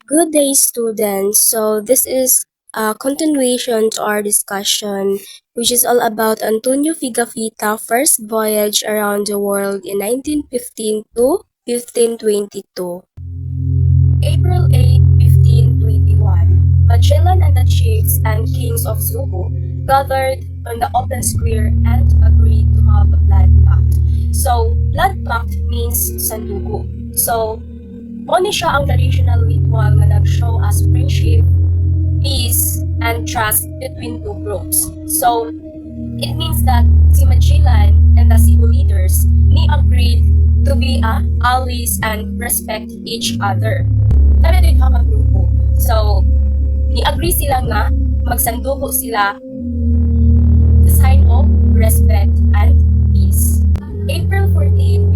Good day, students. So this is a continuation to our discussion, which is all about Antonio Pigafetta first voyage around the world in 1915 to 1522. April 8, 1521, Magellan and the chiefs and kings of Cebu gathered on the open square and agreed to have a blood pact. So, blood pact means sandugo. So, Oni siya ang traditional ritual na nag-show as friendship, peace, and trust between two groups. So, it means that si Magellan and the Cebu leaders ni agreed to be allies and respect each other. Sabi ito yung grupo. So, ni-agree sila nga magsandugo sila the sign of respect and peace. April 14,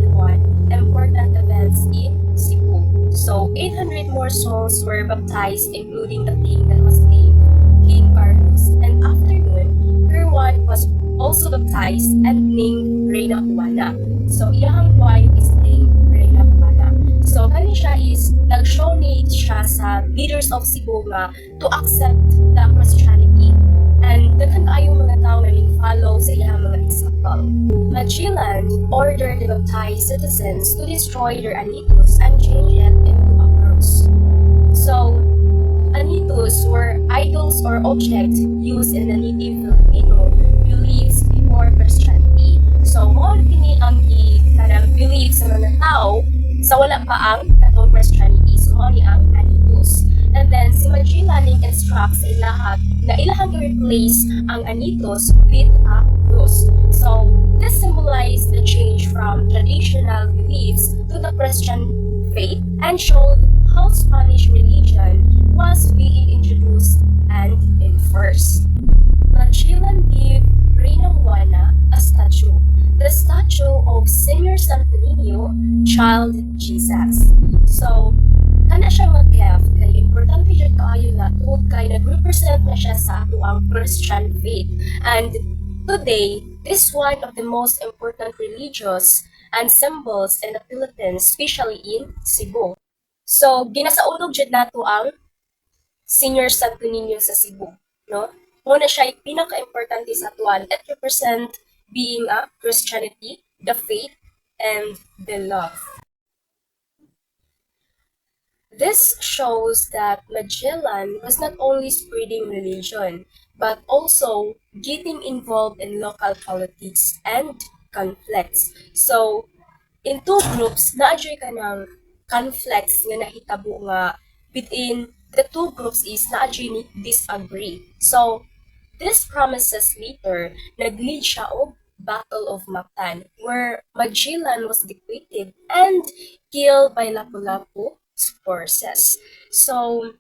1521, important events in Cebu. So, 800 more souls were baptized, including the king that was named King Carlos. And after nun, her wife was also baptized and named Reina Juana. So, iyang wife is named Reina Juana. So, kani siya is, nag-show ni siya sa leaders of Cebu nga to accept the Christianity. And daghan kaayo mga tao na follow sa iyang mga example. Magellan ordered the baptized citizens to destroy their anitos and change it into a cross. So, anitos were idols or objects used in the native Filipino beliefs before Christianity. So, mo kini ang kanang belief sa mga tao sa wala pa ang katong Christianity. So, mo ni ang anitos. And then, si Magellan instructs sa ilahat na ilahang i-replace ang anitos with a cross. So, this symbolized the change from traditional beliefs to the Christian faith and showed how Spanish religion was being introduced and enforced. Magellan gave Reina Juana a statue, the statue of Senior Santo Niño, Child Jesus. So, kana siya mag-kept kay importante siya kaayo na tungod kay nag-represent na siya sa ato ang Christian faith. And today, this is one of the most important religious and symbols in the Philippines, especially in Cebu. So, ginasaunog jud nato ang Senior Santo Niño sa Cebu, no? Muna siya yung pinaka-importante sa atuan. It represent being a Christianity, the faith, and the love. This shows that Magellan was not only spreading religion, but also getting involved in local politics and conflicts. So, in two groups, na-adjoy ka ng conflicts nga nahitabo nga within the two groups is na-adjoy ni disagree. So, this promises later, nag-lead siya og Battle of Mactan, where Magellan was defeated and killed by Lapu-Lapu forces. So,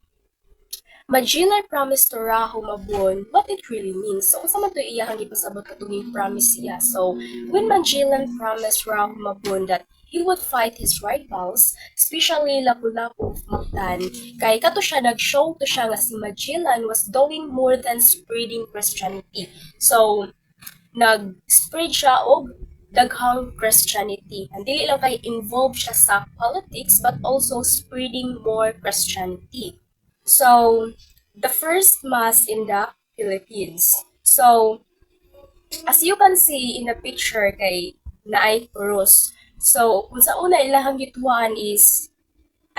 Magellan promised to Raho Mabon what it really means. So, sa man to iyahang ipasabot katong promise siya. So, when Magellan promised Raho Mabon that he would fight his rivals, especially Lapu-Lapu of Mactan, kay kato siya nag-show to siya nga si Magellan was doing more than spreading Christianity. So, nag-spread siya og daghang Christianity. And dili lang kay involved siya sa politics but also spreading more Christianity. So, the first mass in the Philippines. So, as you can see in the picture kay naay cross. So, kung sa una ilahang gituan is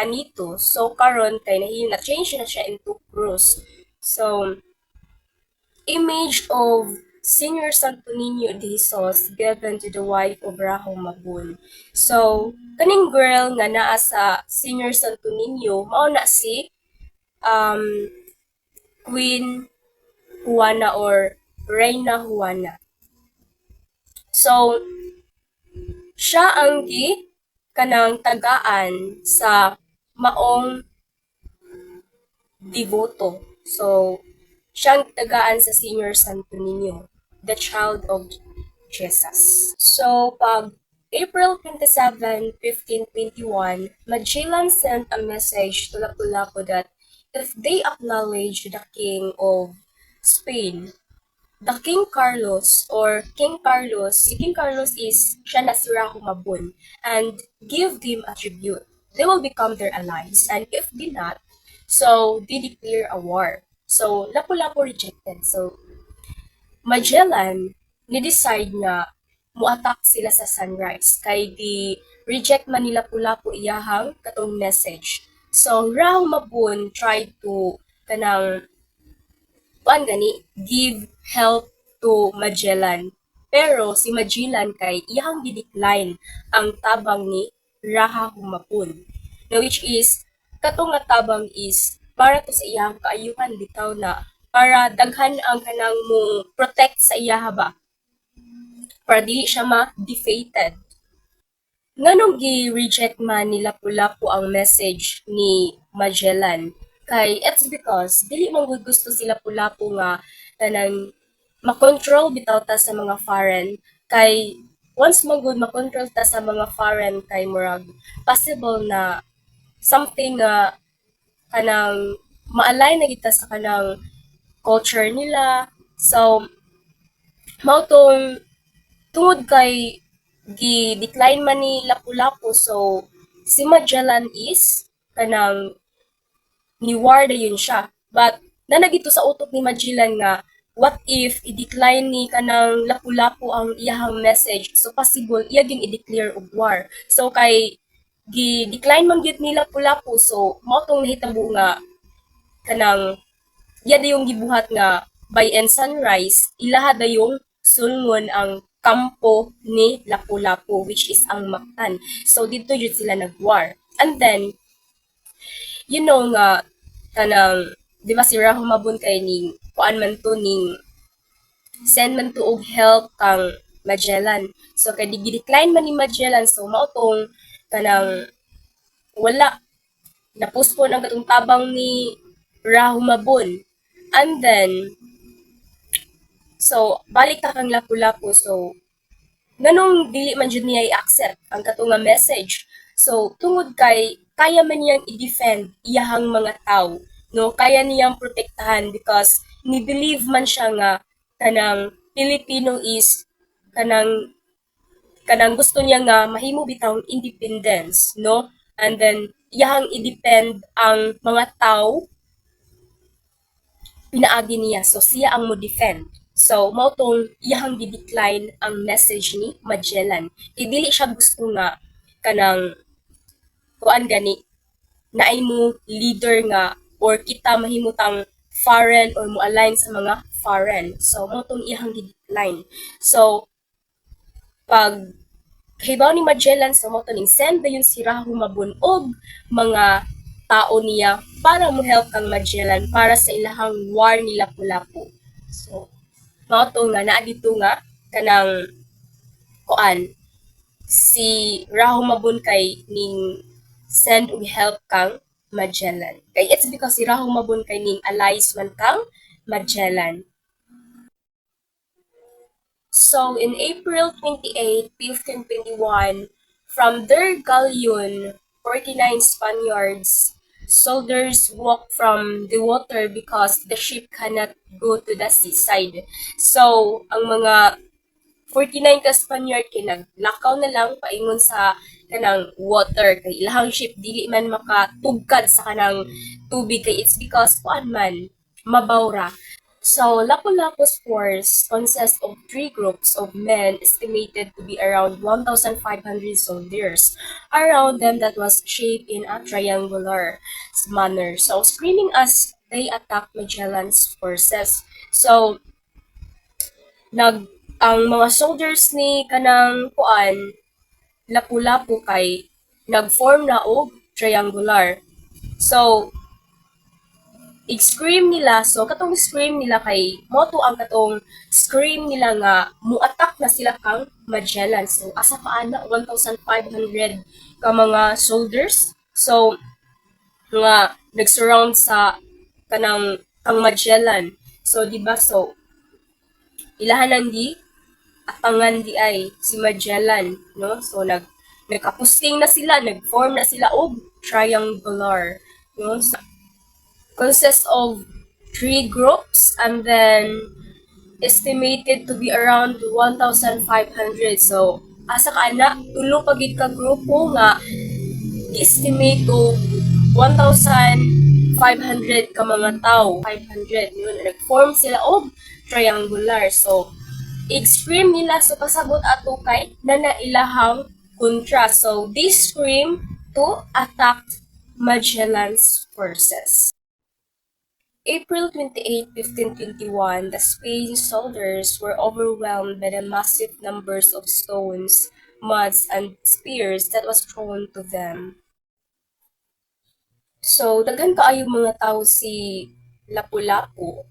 anito. So, karon kay na-change na siya into cross. So, image of Senior Santo Niño de Jesus given to the wife of Raho Mabon. So, kaning girl nga naa sa Senior Santo Niño, mao na si Queen Juana or Reina Juana. So, siya ang kanang tagaan sa maong devoto. So, siyang tagaan sa Senior Santo Niño, the child of Jesus. So, pag April 27, 1521, Magellan sent a message to Lapu-Lapu that if they acknowledge the King of Spain, the King Carlos or King Carlos, si King Carlos is siya na si Raho Mabon, and give them a tribute. they will become their allies. And if they not, so they declare a war. So Lapu-Lapu rejected. So Magellan ni-decide nga mo-attack sila sa Sunrise kay di reject man nila Lapu-Lapu iyahang katong message. So Rahu Mabun tried to kanang give help to Magellan. Pero si Magellan kay iyang gidecline ang tabang ni Raha Humapon. Na which is, katong nga tabang is para to sa iyang kaayuhan bitaw na para daghan ang kanang mo protect sa iya ba. Para dili siya ma-defeated. Nganong gi-reject man ni Lapu-Lapu ang message ni Magellan? Kay it's because dili man gud gusto si Lapu-Lapu nga tanang makontrol bitaw ta sa mga foreign kay once man gud makontrol ta sa mga foreign kay murag possible na something nga kanang ma-align na kita sa kanang culture nila. So mao tong tungod kay gi-decline man ni Lapu-Lapu, so si Magellan is kanang ni-war yun siya. But nanagito sa utok ni Magellan nga what if i-decline ni kanang Lapu-Lapu ang iyahang message, so possible iya gyud i-declare og war. So kay gi-decline man gyud ni Lapu-Lapu, so mao tong nahitabo nga kanang iya yung gibuhat nga by and sunrise ilaha yung sulngon ang kampo ni Lapu-Lapu, which is ang Mactan. So dito jud sila nag-war. And then you know nga kanang di ba si Rahu Mabun kay ning kuan man to ning send man to og help kang Magellan. So kay di decline man ni Magellan, so mao tong kanang wala na-postpone ang katong tabang ni Rahu Mabun. And then so balik ta kang Lapu-Lapu, so nganong dili man jud niya i-accept ang katong nga message. So tungod kay kaya man niyang i-defend iyahang mga tao, no, kaya niyang protektahan because ni believe man siya nga kanang Filipino is kanang gusto niya nga mahimo bitawng independence, no, and then iyahang i-depend ang mga tao pinaagi niya, so siya ang mo defend. So mao tong iyahang gi-decline ang message ni Magellan. Kay dili siya gusto nga kanang kuan gani naay mo leader nga or kita mahimutang foreign or mo align sa mga foreign. So mao tong iyahang gi-decline. So pag hibaw ni Magellan, so mao to ning send dayon si Rahu Mabun og mga tao niya para mo help kang Magellan para sa ilahang war ni Lapu-Lapu. So mao to nga naa dito nga kanang kuan si Rahu Mabun kay ning send og help kang Magellan. Kay it's because si Rahu Mabun kay ning allies man kang Magellan. So in April 28, 1521, from their galleon, 49 Spaniards soldiers walk from the water because the ship cannot go to the seaside. So, ang mga 49 ka Spaniard kay naglakaw na lang paingon sa kanang water kay ilahang ship dili man makatugkad sa kanang tubig kay it's because kuan man mabawra. So, Lapu-Lapu's force consists of 3 groups of men estimated to be around 1,500 soldiers around them that was shaped in a triangular manner. So, screaming as they attacked Magellan's forces. So, ang mga soldiers ni kanang kuan Lapu-Lapu kay nag-form na og triangular. So, i-scream nila, so katong scream nila kay moto ang katong scream nila nga mu-attack na sila kang Magellan. So asa pa ana 1,500 ka mga soldiers. So nga nag-surround sa kanang kang Magellan. So di ba so ilahan di atangan di ay si Magellan, no? So nagkapusting na sila, nag-form na sila og triangular, no? So, consists of 3 groups and then estimated to be around 1,500. So asa ka ana tulo pagid ka grupo nga estimate og 1,500 ka mga tao, 500 yun, nag-form sila og triangular. So, extreme nila so pasabot ato kay na nailahang kontra. So, they scream to attack Magellan's forces. April 28, 1521, the Spain soldiers were overwhelmed by the massive numbers of stones, muds, and spears that was thrown to them. So, daghan kaayo mga tao si Lapu-Lapu.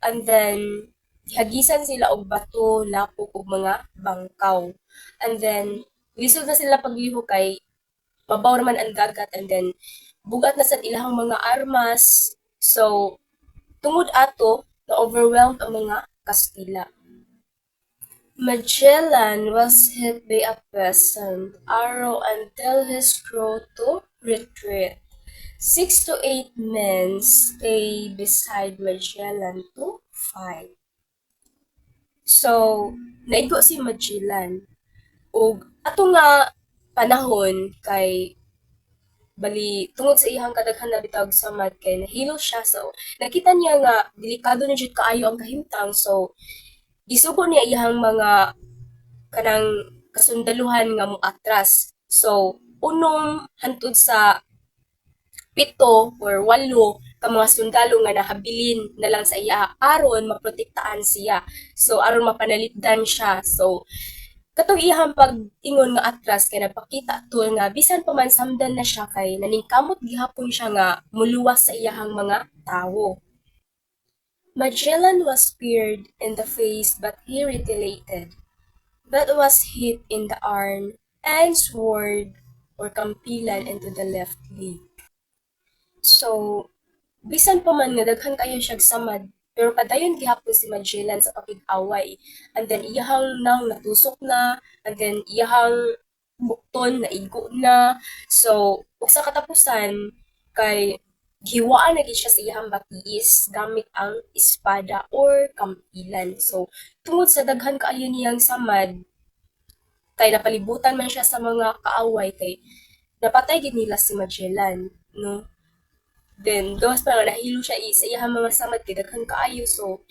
And then, hagisan sila og bato, lapok ug mga bangkaw. And then, lisod na sila pagliho kay mabaw naman ang dagat, and then bugat na sa ilahang mga armas. So, tungod ato, na-overwhelmed ang mga Kastila. Magellan was hit by a peasant arrow until his crew to retreat. 6 to 8 men stay beside Magellan to fight. So, naigo si Magellan. Ug ato nga panahon kay bali tungod sa iyang kadaghan na bitag samad kay nahilo siya, so nakita niya nga delikado na jud kaayo ang kahimtang, so gisugo niya iyang mga kanang kasundaluhan nga moatras. So unong hantud sa 7 or 8 ka mga sundalo nga nahabilin na lang sa iya aron maprotektaan siya, so aron mapanalipdan siya. So katong iyang pag-ingon nga atras kay nagpakita to nga bisan pa man samdan na siya kay naningkamot gihapon siya nga muluwas sa iyahang mga tawo. Magellan was speared in the face but he retaliated, but was hit in the arm and sword or kampilan into the left leg. So, bisan pa man nga daghan kayo siya samad, pero padayon gihapon si Magellan sa pakig-away. And then iyahang nang natusok na, and then iyahang bukton na igo na. So, ug sa katapusan kay giwaan na gid siya sa iyahang batiis gamit ang espada or kampilan. So, tungod sa daghan kaayo niyang samad, kay napalibutan man siya sa mga kaaway kay napatay gid nila si Magellan, no? Then, gawas pa nga, nahilo siya sa iyang mga samad kay daghan kaayo. So,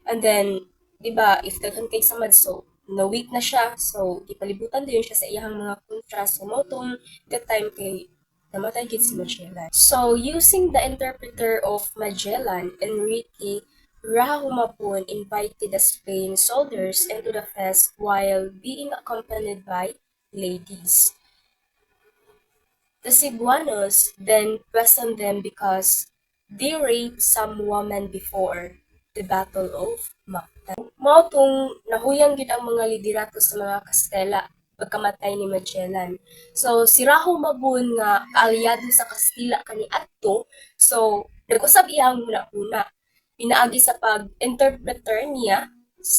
and then, di ba, if daghan kay samad, so, na-weak na siya. So, ipalibutan din siya sa iyang mga kontra. So, motong that time kay namatay gid si Magellan. So, using the interpreter of Magellan, Enrique Rahumapon invited the Spain soldiers into the fest while being accompanied by ladies. The Cebuanos then questioned them because they raped some women before the Battle of Mactan. Mao tong nahuyang gid ang mga liderato sa mga Kastela pagkamatay ni Magellan. So si Raho Mabun nga kaalyado sa Kastila kaniadto, so nag-usab iyang una-una. Pinaagi sa pag-interpreter niya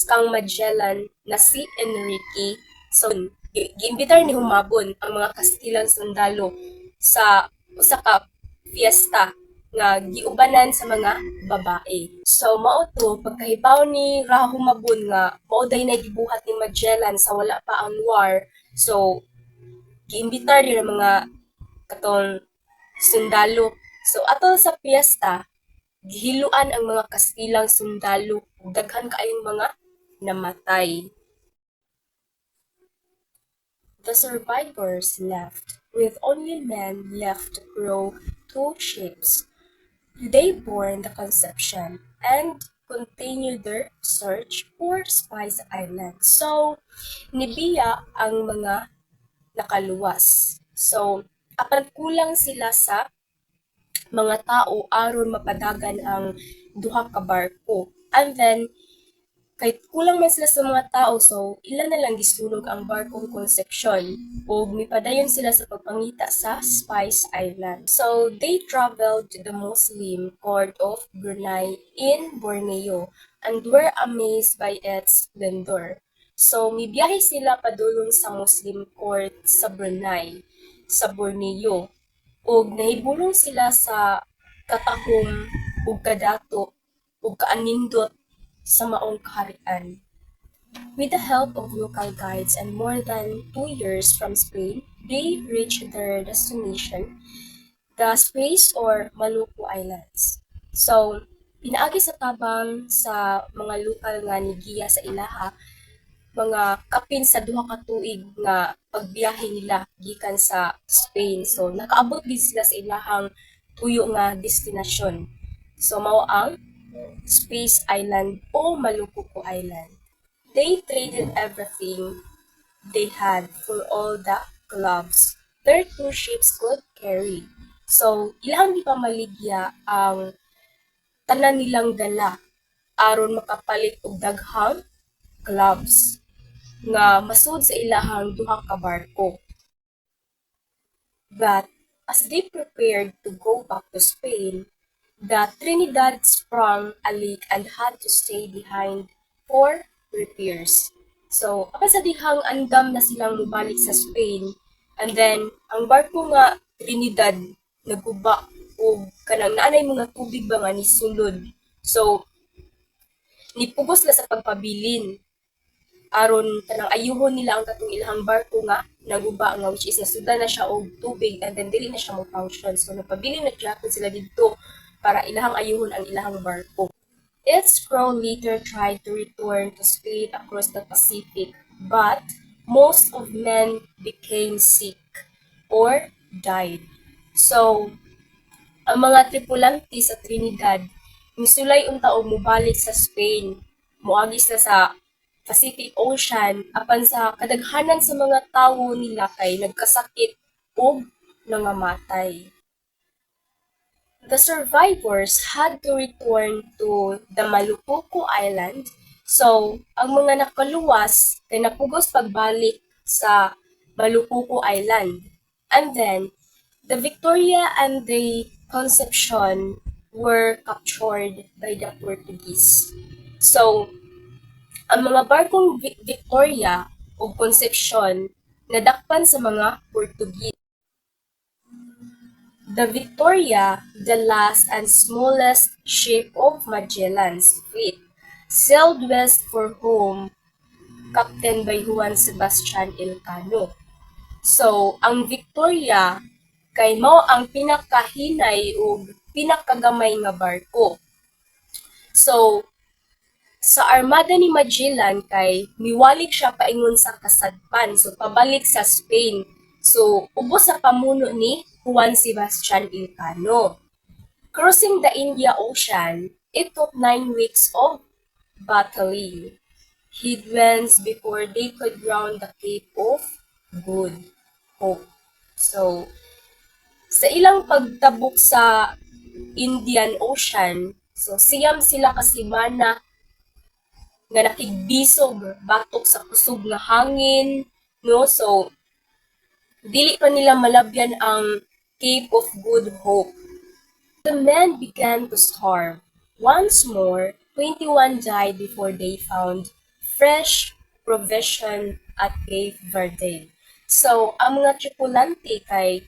kang Magellan na si Enrique. So giimbitar ni Humabon ang mga Kastilang sundalo sa usa ka fiesta nga giubanan sa mga babae. So mao to pagkahibaw ni Rahumabon nga mao day na gibuhat ni Magellan sa wala pa ang war. So giimbitar din ang mga katong sundalo. So ato sa fiesta gihiluan ang mga Kastilang sundalo ug daghan kaayong mga namatay. The survivors left, with only men left to row 2 ships. They boarded the Conception and continued their search for Spice Island. So, nibiya ang mga nakaluwas. So, apan kulang sila sa mga tao aron mapadagan ang duha ka barko. And then, kahit kulang man sila sa mga tao, so ilan na lang gisunog ang barkong Concepcion ug mipadayon sila sa pagpangita sa Spice Island. So they traveled to the Muslim court of Brunei in Borneo and were amazed by its splendor. So mibiyahe sila padulong sa Muslim court sa Brunei, sa Borneo, ug nahibulong sila sa katahom ug kadato ug kaanindot sa maong kaharian. With the help of local guides and more than 2 years from Spain, they reached their destination, the Sprays or Maluku Islands. So, pinaagi sa tabang sa mga lokal nga nigiya sa ilaha, mga kapin sa duha ka tuig nga pagbiyahe nila gikan sa Spain. So, nakaabot gid sila sa ilahang tuyo nga destinasyon. So, mao ang Space Island o Maluku Island. They traded everything they had for all the gloves their two ships could carry. So, ilang di pa maligya ang tanan nilang dala aron makapalit og daghang gloves nga masud sa ilahang duha ka barko. But as they prepared to go back to Spain, the Trinidad sprung a leak and had to stay behind for repairs. So, kapag sa dihang andam na silang mubalik sa Spain, and then, ang barko nga Trinidad naguba o kanang naanay mga tubig ba nga ni sulod. So, nipugos la sa pagpabilin aron kanang ayuhon nila ang katong ilahang barko nga naguba nga which is nasudan na siya og tubig and then dili na siya mo function. So napabili na jacket sila dito para ilahang ayuhon ang ilahang barko. Its crew later tried to return to Spain across the Pacific, but most of men became sick or died. So, ang mga tripulante sa Trinidad misulay unta og mobalik sa Spain, moagis na sa Pacific Ocean apan sa kadaghanan sa mga tawo nila kay nagkasakit ug nangamatay. The survivors had to return to the Maluku Island. So, ang mga nakaluwas kay napugos pagbalik sa Maluku Island. And then, the Victoria and the Concepcion were captured by the Portuguese. So, ang mga barkong Victoria o Concepcion nadakpan sa mga Portuguese. The Victoria, the last and smallest ship of Magellan's fleet, sailed west for home, captained by Juan Sebastian Elcano. So, ang Victoria kay mao ang pinakahinay o pinakagamay nga barko. So, sa armada ni Magellan kay miwalik siya paingon sa kasadpan, so pabalik sa Spain. So, ubos sa pamuno ni Juan Sebastian Elcano. Crossing the India Ocean, it took 9 weeks of battling. Headwinds before they could round the Cape of Good Hope. So, sa ilang pagtabok sa Indian Ocean, so siyam sila kasimana nga nakigbisog batok sa kusog nga hangin, no? So, dili pa nila malabyan ang Cape of Good Hope. The men began to starve. Once more, 21 died before they found fresh provision at Cape Verde. So, ang mga tripulante kay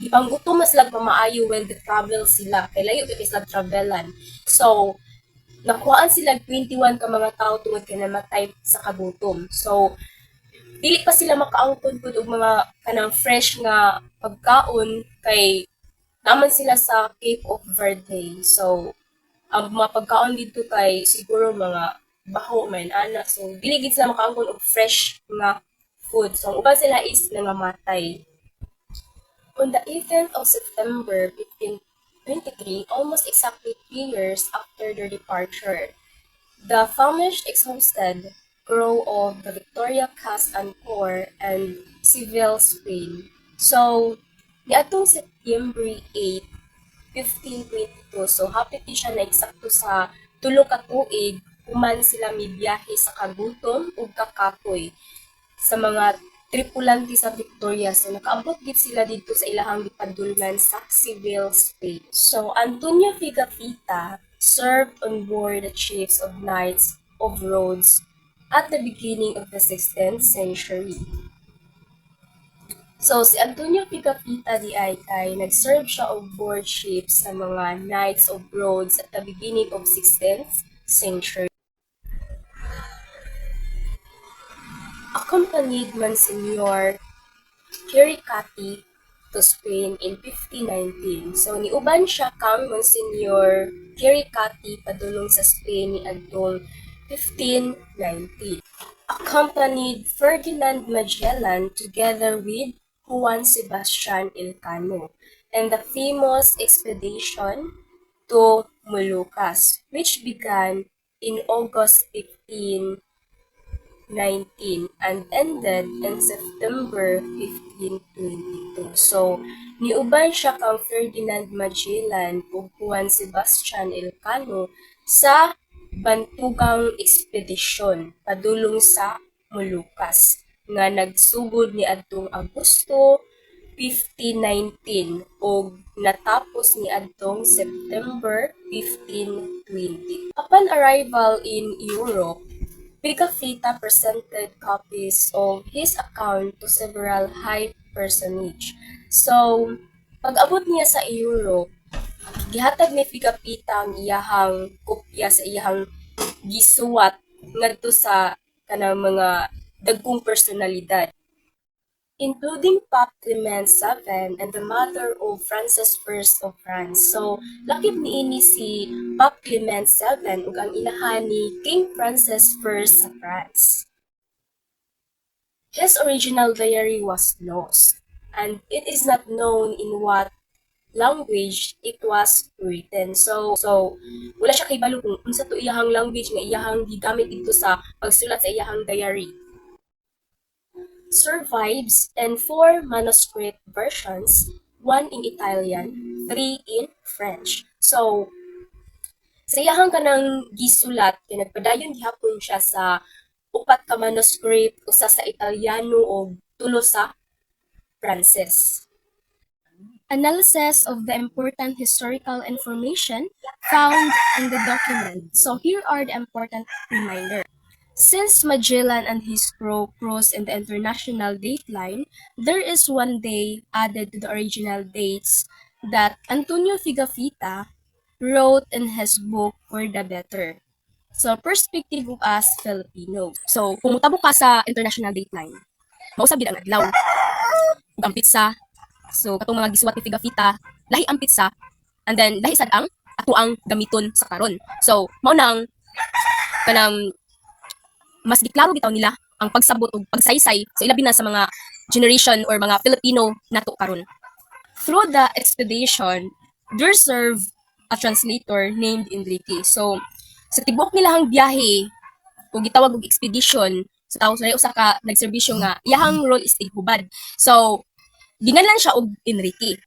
ipanggutom na sila pamaayo when the travel sila, kay layo kay sila travelan. So, nakuhaan sila 21 ka mga tao tungod kay namatay sa kagutom. So, dili pa sila makaangkon pud og mga kanang fresh nga pagkaon kay naman sila sa Cape of Verde. So, ang mga pagkaon dito kay siguro mga baho man ana. So, dili gid sila makaangkon og fresh nga food. So, ang uban sila is nangamatay. On the 18th of September 1523, almost exactly 3 years after their departure, the famished, exhausted crew of the Victoria cast anchor and Seville, Spain. So, niadtong September 8, 1522, so hapit siya na eksakto sa tulo ka tuig human sila mibiyahe sa kagutom ug kakapoy sa mga tripulante sa Victoria. So, nakaabot gid sila dito sa ilahang gipadulngan sa Seville, Spain. So, Antonio Pigafetta served on board the chiefs of Knights of Rhodes at the beginning of the 16th century. So, si Antonio Pigafetta di ay kay nag-serve siya on board ships sa mga Knights of Rhodes at the beginning of 16th century. accompanied Monsignor Kirikati to Spain in 1519. So niuban siya kang Monsignor Kirikati padulong sa Spain ni adtong 1519. Accompanied Ferdinand Magellan together with Juan Sebastian Elcano and the famous expedition to Moluccas, which began in August 1519 and ended in September 1522. So, niuban siya kang Ferdinand Magellan ug Juan Sebastian Elcano sa bantugang ekspedisyon padulong sa Moluccas nga nagsugod ni adtong Agosto 1519 ug natapos ni adtong September 1520. Upon arrival in Europe, Pigafetta presented copies of his account to several high personage. So, pag-abot niya sa Europe, gihatag ni Pigafetta ang iyahang kopya sa iyahang gisuwat ngadto sa kanang mga dagkong personalidad, including Pope Clement VII and the mother of Francis I of France. So, lakip niini si Pope Clement VII ug ang inahan ni King Francis I sa France. His original diary was lost, and it is not known in what language it was written. So wala siya kahibalo kung unsa to iyahang language nga iyahang gigamit dito sa pagsulat sa iyahang diary. Survives in 4 manuscript versions, 1 in Italian, 3 in French. So, sa iyahang kanang gisulat, kay nagpadayon gihapon siya sa 4 ka manuscript, usa sa Italiano o 3 sa Pranses. Analysis of the important historical information found in the document. So here are the important reminders. Since Magellan and his crew crossed in the international dateline, there is one day added to the original dates that Antonio Pigafetta wrote in his book For the Better. So, perspective of us Filipinos. So, kung mutabo ka sa international dateline, mausab gid ang adlaw, ug ang pizza. So, katong mga gisuwat ni Pigafetta, lahi ang pizza, and then lahi sad ang ato ang gamiton sa karon. So, mao nang kanang mas giklaro bitaw nila ang pagsabot ug pagsaysay sa ilabi na sa mga generation or mga Filipino nato karon. Through the expedition, there served a translator named Enrique. So, sa tibok nilahang biyahe, kung gitawag og expedition, sa tawag sa usa ka nagserbisyo nga iyahang role is tighubad. So, ginganlan siya og Enrique.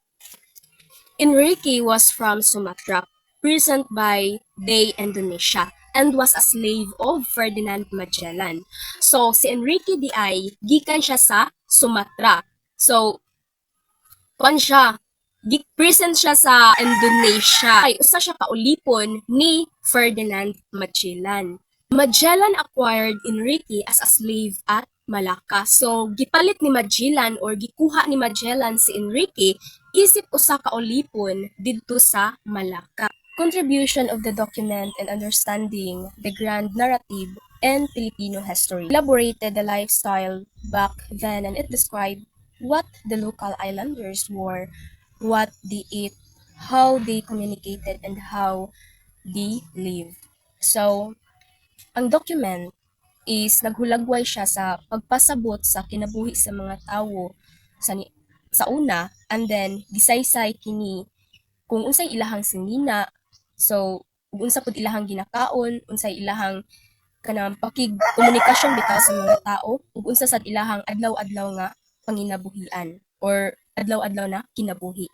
Enrique was from Sumatra, present by day Indonesia, and was a slave of Ferdinand Magellan. So, si Enrique di ay gikan siya sa Sumatra. So, present siya sa Indonesia. Ay, usa siya kaulipon ni Ferdinand Magellan. Magellan acquired Enrique as a slave at Malacca. So, gipalit ni Magellan or gikuha ni Magellan si Enrique isip usa ka ulipon didto sa Malacca. Contribution of the document in understanding the grand narrative and Filipino history. Elaborated the lifestyle back then and it described what the local islanders wore, what they ate, how they communicated, and how they lived. So, ang document is naghulagway siya sa pagpasabot sa kinabuhi sa mga tawo sa una, and then gisaysay kini kung unsay ilahang sinina, so unsa pud ilahang ginakaon, unsay ilahang kanang pakig-komunikasyon bitaw sa mga tao, ug unsa sad ilahang adlaw-adlaw nga panginabuhian or adlaw-adlaw na kinabuhi.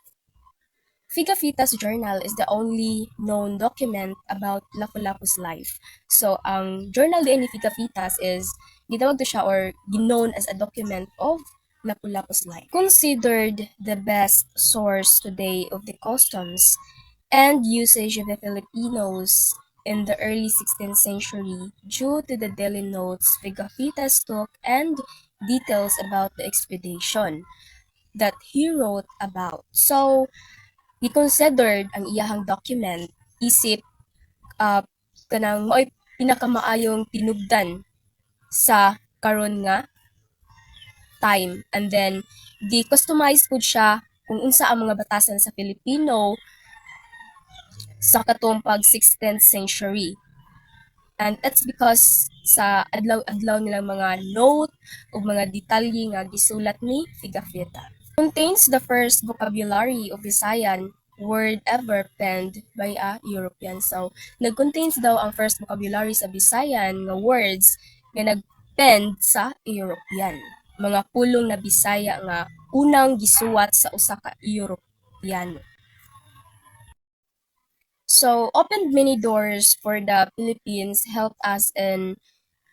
Pigafetta's journal is the only known document about Lapu-Lapu's life. So, ang journal ni Pigafetta's is gitawag to siya or known as a document of Lapu-Lapu's life. Considered the best source today of the customs and usage of the Filipinos in the early 16th century due to the daily notes Pigafetta's took and details about the expedition that he wrote about. So, i-considered ang iyahang document isip kanang mao'y pinakamaayong tinubdan sa karon nga time. And then, di-customize po siya kung unsa ang mga batasan sa Filipino sa katong pag 16th century. And it's because sa adlaw-adlaw nilang mga note o mga detalye nga gisulat ni Pigafetta. Contains the first vocabulary of Visayan word ever penned by a European. So, nag-contains daw ang first vocabulary sa Visayan nga words nga nag-penned sa European. Mga pulong na Bisaya nga unang gisuwat sa usa ka European. So, opened many doors for the Philippines, helped us in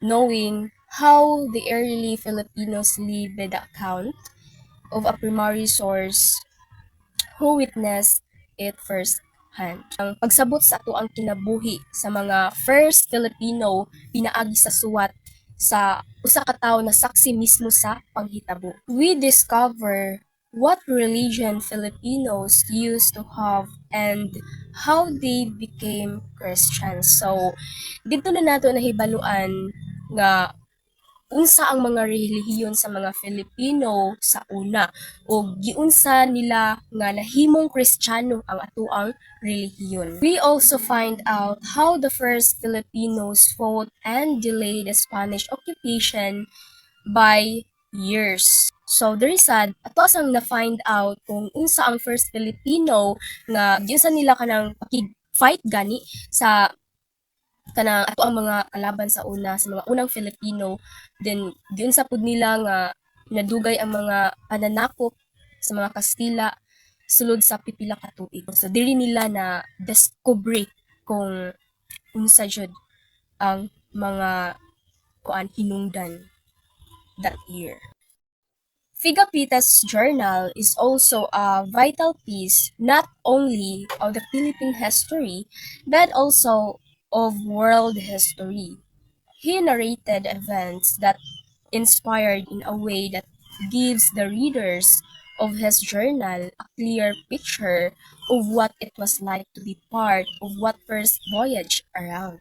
knowing how the early Filipinos lived the account of a primary source who witnessed it first hand. Ang pagsabot sa ato ang kinabuhi sa mga first Filipino pinaagi sa suwat sa usa ka tawo na saksi mismo sa panghitabo. We discover what religion Filipinos used to have and how they became Christians. So, dito na nato nahibaluan nga unsa ang mga relihiyon sa mga Filipino sa una o giunsa nila nga nahimong Kristiyano ang atuang relihiyon. We also find out how the first Filipinos fought and delayed the Spanish occupation by years. So, there is ato asang na-find out kung unsa ang first Filipino nga giunsa nila kanang fight gani sa kanang ato ang mga kalaban sa una sa mga unang Filipino, then giunsa pud nila nga nadugay ang mga pananakop sa mga Kastila sulod sa pipila ka tuig. So diri nila na discover kung unsa jud ang mga hinungdan that year. Figapita's journal is also a vital piece not only of the Philippine history but also of world history. He narrated events that inspired in a way that gives the readers of his journal a clear picture of what it was like to be part of what first voyage around.